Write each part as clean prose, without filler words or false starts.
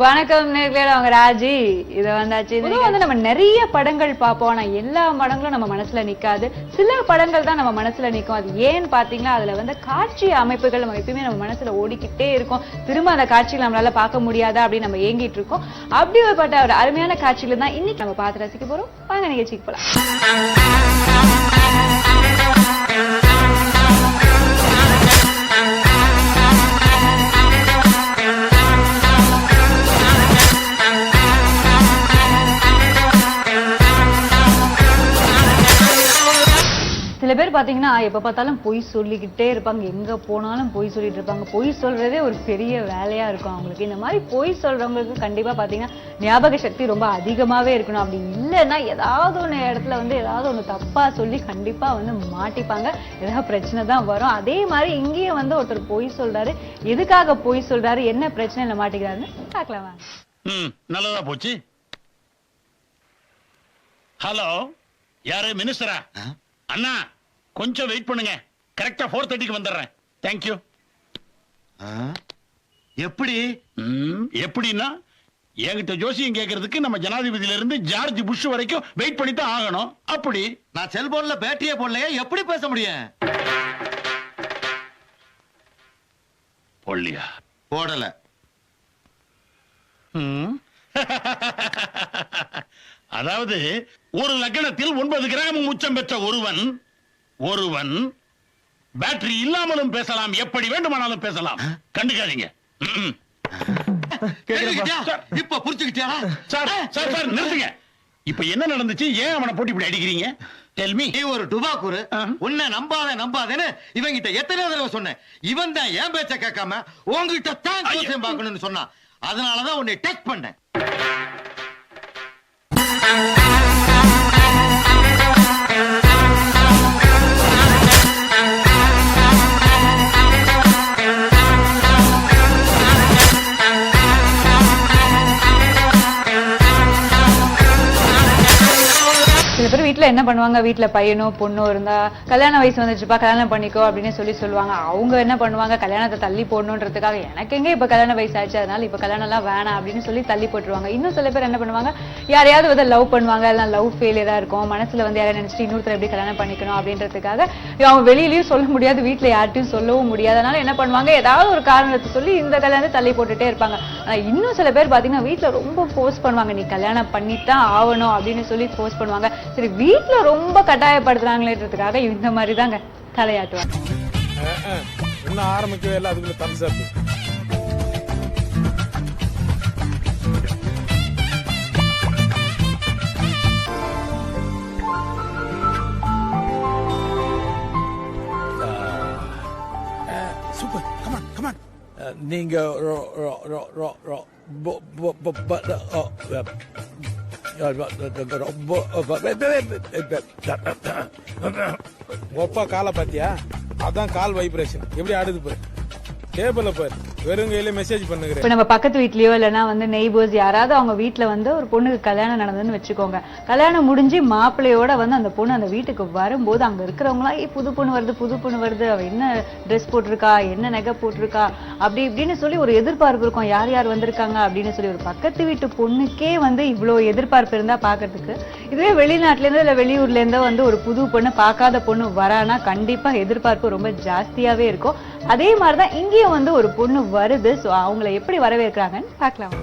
வணக்கம் நேர்களே, அவங்க ராஜி. இத வந்தாச்சு. இது வந்து நம்ம நிறைய படங்கள் பார்ப்போம். ஆனா எல்லா படங்களும் நம்ம மனசுல நிக்காது. சில படங்கள் தான் நம்ம மனசுல நிக்கும். அது ஏன்னு பாத்தீங்கன்னா அதுல வந்து காட்சி அமைப்புகள் நம்ம எப்பயுமே நம்ம மனசுல ஓடிக்கிட்டே இருக்கும். திரும்ப அந்த காட்சிகள் நம்மளால பார்க்க முடியாதா அப்படின்னு நம்ம ஏங்கிட்டு இருக்கோம். அப்படிப்பட்ட ஒரு அருமையான காட்சியில தான் இன்னைக்கு நம்ம பார்த்து ரசிக்க போறோம். வாங்க நிகழ்ச்சிக்கு போலாம். சில பேர் பாத்தீங்கன்னா எப்ப பார்த்தாலும் பொய் சொல்லிக்கிட்டே இருப்பாங்க. எங்க போனாலும் பொய் சொல்லிட்டு இருப்பாங்க. பொய் சொல்றதே ஒரு பெரிய வேலையா இருக்கும் அவங்களுக்கு. இந்த மாதிரி பொய் சொல்றவங்களுக்கு கண்டிப்பா பாத்தீங்கன்னா ஞாபக சக்தி ரொம்ப அதிகமாவே இருக்கணும். அப்படி இல்லைன்னா ஏதாவது ஒண்ணு இடத்துல வந்து ஏதாவது ஒண்ணு தப்பா சொல்லி கண்டிப்பா வந்து மாட்டிப்பாங்க. ஏதாவது பிரச்சனை தான் வரும். அதே மாதிரி இங்கேயும் வந்து ஒருத்தர் பொய் சொல்றாரு. எதுக்காக பொய் சொல்றாரு, என்ன பிரச்சனையில மாட்டிக்கிறாருன்னு பார்க்கலாமா? நல்லதா போச்சு. ஹலோ, யாரு? மினிஸ்டரா? அண்ணா கொஞ்சம் வெயிட் பண்ணுங்க. கரெக்டா 4:30க்கு வந்துடுறேன். தேங்க்யூ. எப்படி எப்படின்னா என்கிட்ட ஜோசியம் கேட்கறதுக்கு நம்ம ஜனாதிபதியில இருந்து ஜார்ஜ் புஷ் வரைக்கும் வெயிட் பண்ணி தான் ஆகணும். அப்படி நான் செல்போன்ல பேட்டரியே போடலையே, எப்படி பேச முடியும்? போடலையா? போடல. அதாவது ஒரு லக்னத்தில் 9 கிராம் உச்சம் பெற்ற ஒருவன் பேட்டரி இல்லாமலும் பேசலாம், எப்படி வேண்டுமானாலும் பேசலாம். கண்டுக்காதீங்க. இப்ப புரிஞ்சுக்கிட்டியா? சார் சார் சார் நிறுத்துங்க. இப்ப என்ன நடந்துச்சு? ஏன் அவனை போட்டு இப்படி அடிக்கிறீங்க? Tell me. நீ ஒரு டுபாக்கூரு. உன்னை நம்பாதேன்னு இவங்கிட்ட எத்தனை தடவை சொன்னேன். இவன் தான் என் பேச்ச கேட்காம உங்ககிட்ட தான் ஜோசியம் பார்க்கணும்னு சொன்னான். அதனாலதான் உன்னை டெஸ்ட் பண்ணேன். சில பேர் வீட்டுல என்ன பண்ணுவாங்க, வீட்டுல பையனோ பொண்ணோ இருந்தா கல்யாண வயசு வந்துச்சுப்பா கல்யாணம் பண்ணிக்கோ அப்படின்னு சொல்லுவாங்க. அவங்க என்ன பண்ணுவாங்க, கல்யாணத்தை தள்ளி போடணுன்றதுக்காக எனக்கு எங்க இப்ப கல்யாண வயசு ஆச்சு, அதனால இப்ப கல்யாணம் எல்லாம் வேணாம் அப்படின்னு சொல்லி தள்ளி போட்டுருவாங்க. இன்னும் சில பேர் என்ன பண்ணுவாங்க, யாரையாவது வந்து லவ் பண்ணுவாங்க, எல்லாம் லவ் ஃபெயிலியரா இருக்கும். மனசுல வந்து யாரையும் நினைச்சிட்டு இன்னொருத்தர் எப்படி கல்யாணம் பண்ணிக்கணும் அப்படின்றதுக்காக அவங்க வெளியிலயும் சொல்ல முடியாது, வீட்டுல யார்ட்டையும் சொல்லவும் முடியாது. அதனால என்ன பண்ணுவாங்க, ஏதாவது ஒரு காரணத்தை சொல்லி இந்த கல்யாணத்தை தள்ளி போட்டுட்டே இருப்பாங்க. ஆனா இன்னும் சில பேர் பாத்தீங்கன்னா வீட்டுல ரொம்ப ஃபோர்ஸ் பண்ணுவாங்க, நீ கல்யாணம் பண்ணித்தான் ஆகணும் அப்படின்னு சொல்லி ஃபோர்ஸ் பண்ணுவாங்க. சரி, வீட்டுல ரொம்ப கட்டாயப்படுத்துறாங்களேன்றதுக்காக இந்த மாதிரி தாங்க தலையாட்டுவாங்க. இன்னும் ஆரம்பிக்கவே இல்லை, அதுக்குள்ள தம்ஸ் அப். Super, come on come on. நீங்க ஒப்பா காலை பாத்தியா? அதான் கால் வைப்ரேஷன் எப்படி ஆடுது பாரு. டேபிள்ல பாரு, வெறும் கையில மெசேஜ் பண்ணுகிறேன். இப்ப நம்ம பக்கத்து வீட்லயோ இல்லைன்னா வந்து நெய்பர்ஸ் யாராவது அவங்க வீட்டுல வந்து ஒரு பொண்ணுக்கு கல்யாணம் நடந்ததுன்னு வச்சுக்கோங்க. கல்யாணம் முடிஞ்சு மாப்பிள்ளையோட வந்து அந்த பொண்ணு அந்த வீட்டுக்கு வரும்போது அங்க இருக்கிறவங்களா புது பொண்ணு வருது, அவ என்ன ட்ரெஸ் போட்டிருக்கா, என்ன நகை போட்டிருக்கா, அப்படி இப்படின்னு சொல்லி ஒரு எதிர்பார்ப்பு இருக்கும். யார் யார் வந்திருக்காங்க அப்படின்னு சொல்லி ஒரு பக்கத்து வீட்டு பொண்ணுக்கே வந்து இவ்வளவு எதிர்பார்ப்பு இருந்தா பாக்குறதுக்கு, இதுவே வெளிநாட்டுல இருந்து இல்ல வெளியூர்ல இருந்தோ வந்து ஒரு புது பொண்ணு பார்க்காத பொண்ணு வரானா கண்டிப்பா எதிர்பார்ப்பு ரொம்ப ஜாஸ்தியாவே இருக்கும். அதே மாதிரிதான் இங்கேயும் வந்து ஒரு பொண்ணு வருது. சோ அவங்களை எப்படி வரவேற்கிறாங்கன்னு பார்க்கலாம்.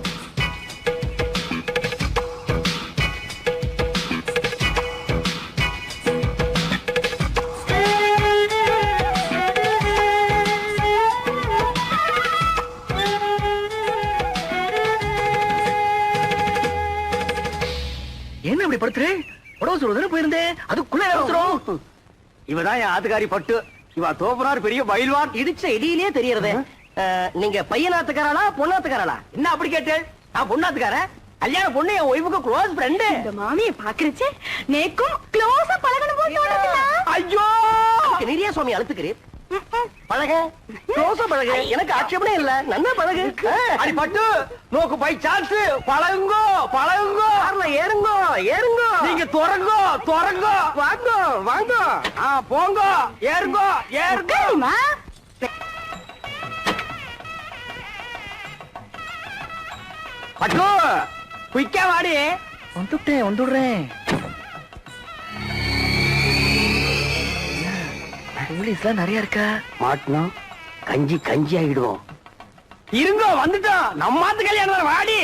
என்ன இப்படி படுத்துறேன்? உடம்பு சொல்றதுன்னு போயிருந்தேன், அதுக்குள்ள இவதான் என் ஆத்துக்காரி பட்டு. இவா தோப்பனார் பெரிய பயில்வான். இடிச்ச இடியிலே தெரியறதே. நீங்க பையனாத்துக்காரா பொண்ணாத்துக்காரா? என்ன அப்படி கேட்டேன்? நான் பொண்ணாத்துக்காரன். கல்யாண பொண்ணு என் ஒய்ஃபுக்கு க்ளோஸ் ஃப்ரெண்ட். இந்த மாமியை பாக்குறச்சே நேக்கும் க்ளோஸா பழகணும் போல தோணுதுல. ஐயோ, நிறைய சுவாமி அழுத்துக்கிறேன். பழக க்ளோஸா பழக, எனக்கு ஆட்சேபனே இல்ல. நல்லா பழகு. அடி பட்டு நோக்கு பை சான்ஸ். பழகுங்கோ கார்ல ஏறுங்கோ. நீங்க துறங்கோ வாங்க. போங்க, ஏறுங்கோ. பட்டு குயிக்கா வாடி. வந்துடுறேன். போலீஸ்லாம் நிறைய இருக்கா? மாட்டினா கஞ்சி ஆகிடுவோம். இருங்க வந்துட்டோம். நம்ம மாத்து கல்யாணம் வாடி.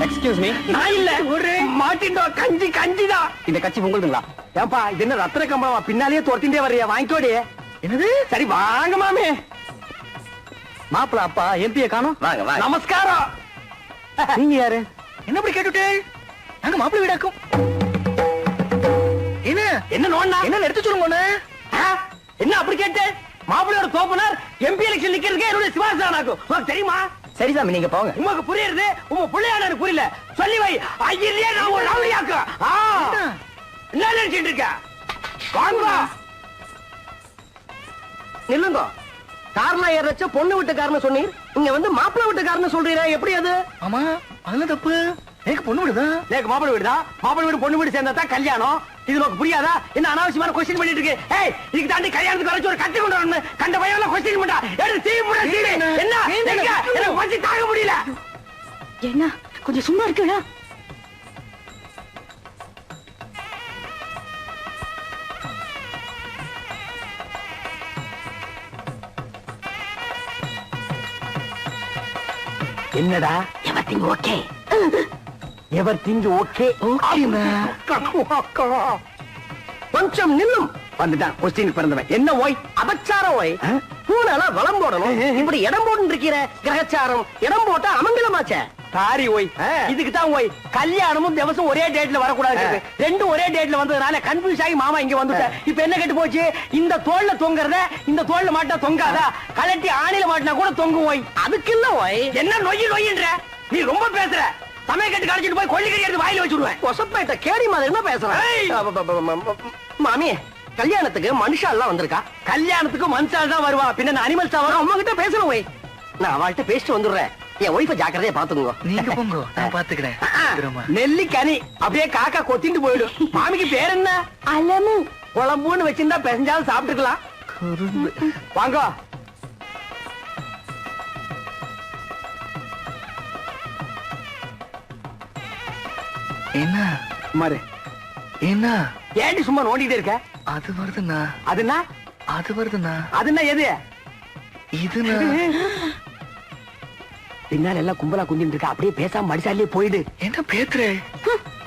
Excuse me. நான் இல்ல ஒரு மாட்டிண்டோம். கஞ்சிதான். இந்த கட்சி உங்களுதுங்களா? ஏன்பா இது என்ன ரத்ன கம்பளமா பின்னாலேயே துரத்திண்டே வர்றியா? வாங்கிக்கோடி. என்னது? சரி வாங்க மாமே. மாப்பிள அப்பா எம்பியை காணோம். வாங்க. நமஸ்காரம். நீங்க யாரு? என்ன இப்படி கேட்டுட்டே? நாங்க மாப்பிள வீடாக்கும். என்ன நோண்டா? என்ன எடுத்து சொல்லுங்க. என்ன அப்படி கேட்டு? மாப்பிளையோட தோப்பனார் எம்பி எலெக்ஷன் நிக்கிறதுக்கே என்னுடைய சிவாசானாக்கும். உங்களுக்கு தெரியுமா? சரி சாமி நீங்க போங்க. உங்களுக்கு புரியுது, உங்க பிள்ளையான எனக்கு புரியல. சொல்லி வை. ஐயிலே நான் ஒரு ரவுடியாக்கு. என்ன நினைச்சிட்டு இருக்க? வாங்க. நில்லுங்க. கார்ல ஏறச்ச பொண்ணு வீட்டுக்காரன்னு சொன்னீர். இங்க வந்து மாப்பிள்ளை வீட்டுக்காரன்னு சொல்றீரா? எப்படி அது? ஆமா அதுல தப்பு. எனக்கு பொண்ணு வீடுதான். எனக்கு மாப்பிள்ளை வீடுதான். மாப்பிள்ளை வீடு பொண்ணு வீடு சேர்ந்தா தான் கல்யாணம். இது உனக்கு புரியாதா? என்ன அனாவசியமான கொஸ்டின் பண்ணிட்டு இருக்கு? ஏய் இதுக்கு தாண்டி கல்யாணத்துக்கு வரைச்சு ஒரு கட்டி கொண்டு வரணும். கண்ட பையன் கொஸ்டின் பண்ணா எடுத்து தீ போட தீ. என்ன எனக்கு பசி தாங்க முடியல. என்ன கொஞ்சம் சும்மா இருக்குடா. என்னடா? Everything okay. Everything okay. கொஞ்சம் நில்லும். வந்துட்டான் கொஸ்டின் பிறந்தவன். என்ன ஓய்? அபச்சாரம் ஓய். பூனால வளம் போடணும். இப்படி இடம் போட்டு இருக்கிற கிரகச்சாரம். இடம் போட்டா அமங்கலமாச்சே. சாரி ஓய். இதுக்கு தான் ஓய் கல்யாணமும் திவசம் ஒரே டேட்ல வரக்கூடாது. ரெண்டும் ஒரே டேட்ல வந்ததுனால கன்ஃபியூஸ் ஆகி மாமா இங்க வந்துட்டேன். இப்ப என்ன கெட்டு போச்சு? இந்த தோல்ல தொங்குறத இந்த தோல்ல மாட்டா தொங்காதா? கலட்டி ஆணில மாட்டினா கூட தொங்கும் ஓய். அதுக்கு இல்ல ஓய். என்ன நொய்யின்ற? நீ ரொம்ப பேசுற. சமய கட்டு கழிச்சிட்டு போய் கொள்ளிக்கறி எடுத்து வாயில வச்சுடுவேன். கொசப்பேட்ட கேடி மாதிரி என்ன பேசுறேன்? மாமி கல்யாணத்துக்கு மனுஷா எல்லாம் வந்திருக்கா? கல்யாணத்துக்கு மனுஷால் தான் வருவா. பின்ன அனிமல்ஸா வரும். அம்மா கிட்ட பேசணும் ஓய். நான் அவள்கிட்ட பேசிட்டு வந்துடுறேன். என் ஒய்ஃப ஜாக்கிரதையா பாத்துங்க. நீங்க போங்க நான் பாத்துக்கிறேன். நெல்லிக்கனி அப்படியே காக்கா கொத்திட்டு போயிடும். மாமிக்கு பேர் என்ன? அலமு. குழம்புன்னு வச்சிருந்தா பெசஞ்சாலும் சாப்பிட்டுக்கலாம். வாங்க. என்ன மாரு என்ன ஏண்டி சும்மா நோண்டிட்டே இருக்க? அது வருதுண்ணா. அதுனா அது வருதுண்ணா. அதுனா எது? இதுண்ணா. பின்னால எல்லாம் கும்பலா குந்திட்டு இருக்கா. அப்படியே பேசாம மடிசாலே போயிடு. என்ன பேத்துறே?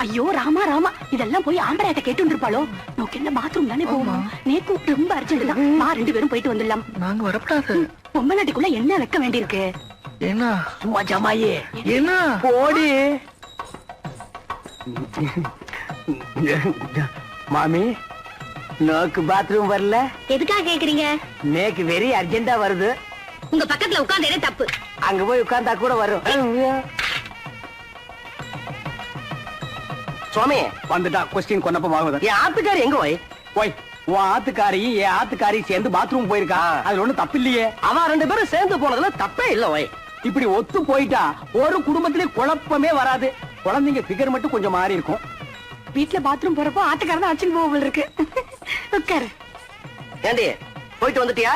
ஐயோ ராமா ராமா இதெல்லாம் போய் ஆம்பளையாட்ட கேட்டு இருப்பாளோ? நோக்கு என்ன பாத்ரூம் தானே போகணும். நேக்கு ரொம்ப அர்ஜென்ட் தான். வா 2 பேரும் போயிட்டு வந்துடலாம். நாங்க வரப்படாது. பொம்மநாட்டிக்குள்ள என்ன வைக்க வேண்டியிருக்கு? என்ன சும்மா ஜமாயே. என்ன போடி. மாமி நோக்கு பாத்ரூம் வரல. எதுக்காக கேக்குறீங்க? நேக்கு வெரி அர்ஜென்டா வருது. உங்க பக்கத்துல உட்கார்ந்தே தப்பு. அங்க போய் உட்கார்ந்தா கூட வரும். சுவாமி வந்துட்டா. கொஸ்டின் கொன்னப்ப வாங்குது. என் ஆத்துக்காரி எங்க போய்? போய் உன் ஆத்துக்காரியும் என் ஆத்துக்காரியும் சேர்ந்து பாத்ரூம் போயிருக்கா. அதுல ஒண்ணும் தப்பு இல்லையே. அவ 2 பேரும் சேர்ந்து போனதுல தப்பே இல்ல. ஓய் இப்படி ஒத்து போயிட்டா ஒரு குடும்பத்திலே குழப்பமே வராது. குழந்தைங்க பிகர் மட்டும் கொஞ்சம் மாறி இருக்கும். வீட்டுல பாத்ரூம் போறப்போ ஆட்டுக்காரன் தான் அடிச்சுட்டு போக இருக்கு. உட்காரு. ஏண்டி போயிட்டு வந்துட்டியா?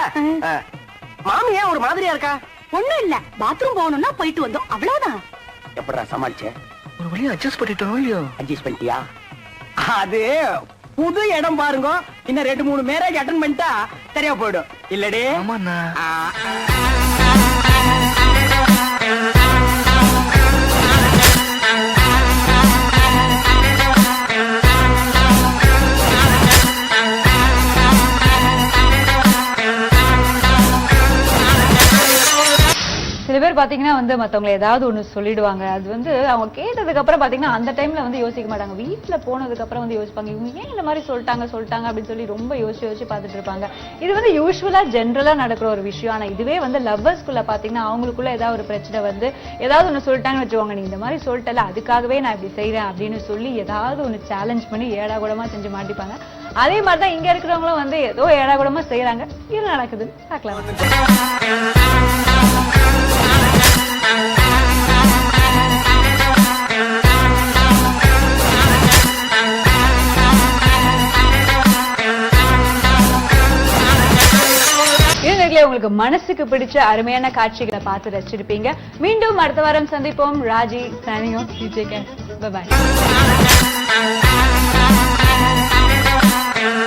மாமி ஏன் ஒரு மாதிரியா இருக்கா? ஒண்ணும் இல்ல பாத்ரூம் போகணும்னா போயிட்டு வந்தோம் அவ்வளவுதான். எப்படா சமாளிச்ச? ஒரு வழியா அட்ஜஸ்ட் பண்ணிட்டோம் இல்லையோ? அட்ஜஸ்ட் பண்ணிட்டியா? அது புது இடம் பாருங்க. இன்னும் 2-3 மேரேஜ் அட்டன் பண்ணிட்டா சரியா போயிடும். இல்லடே? ஆமாண்ணா. சில பேர் பாத்தீங்கன்னா வந்து மத்தவங்களை ஏதாவது ஒண்ணு சொல்லிடுவாங்க. அது வந்து அவங்க கேட்டதுக்கு அப்புறம் பாத்தீங்கன்னா அந்த டைம்ல வந்து யோசிக்க மாட்டாங்க. வீட்டுல போனதுக்கு அப்புறம் வந்து யோசிப்பாங்க, இவங்க ஏன் இந்த மாதிரி சொல்லிட்டாங்க அப்படின்னு சொல்லி ரொம்ப யோசிச்சு பார்த்துட்டு இருப்பாங்க. இது வந்து யூஸ்வலா ஜென்ரலா நடக்கிற ஒரு விஷயம். ஆனா இதுவே வந்து லவ்வர்ஸ்குள்ள பாத்தீங்கன்னா அவங்களுக்குள்ள ஏதாவது ஒரு பிரச்சனை வந்து ஏதாவது ஒண்ணு சொல்லிட்டாங்கன்னு வச்சுக்கோங்க, நீ இந்த மாதிரி சொல்லிட்டல அதுக்காகவே நான் இப்படி செய்யறேன் அப்படின்னு சொல்லி ஏதாவது ஒண்ணு சேலஞ்ச் பண்ணி ஏடாகூடமா செஞ்சு மாட்டிப்பாங்க. அதே மாதிரிதான் இங்க இருக்கிறவங்களும் வந்து ஏதோ ஏடாகூடமா செய்யறாங்க. இது நடக்குதுன்னு பார்க்கலாம். உங்களுக்கு உங்களுக்கு மனசுக்கு பிடிச்ச அருமையான காட்சிகளை பார்த்து ரசிச்சிருப்பீங்க. மீண்டும் அடுத்த வாரம் சந்திப்போம். Raji signing off. Bye bye.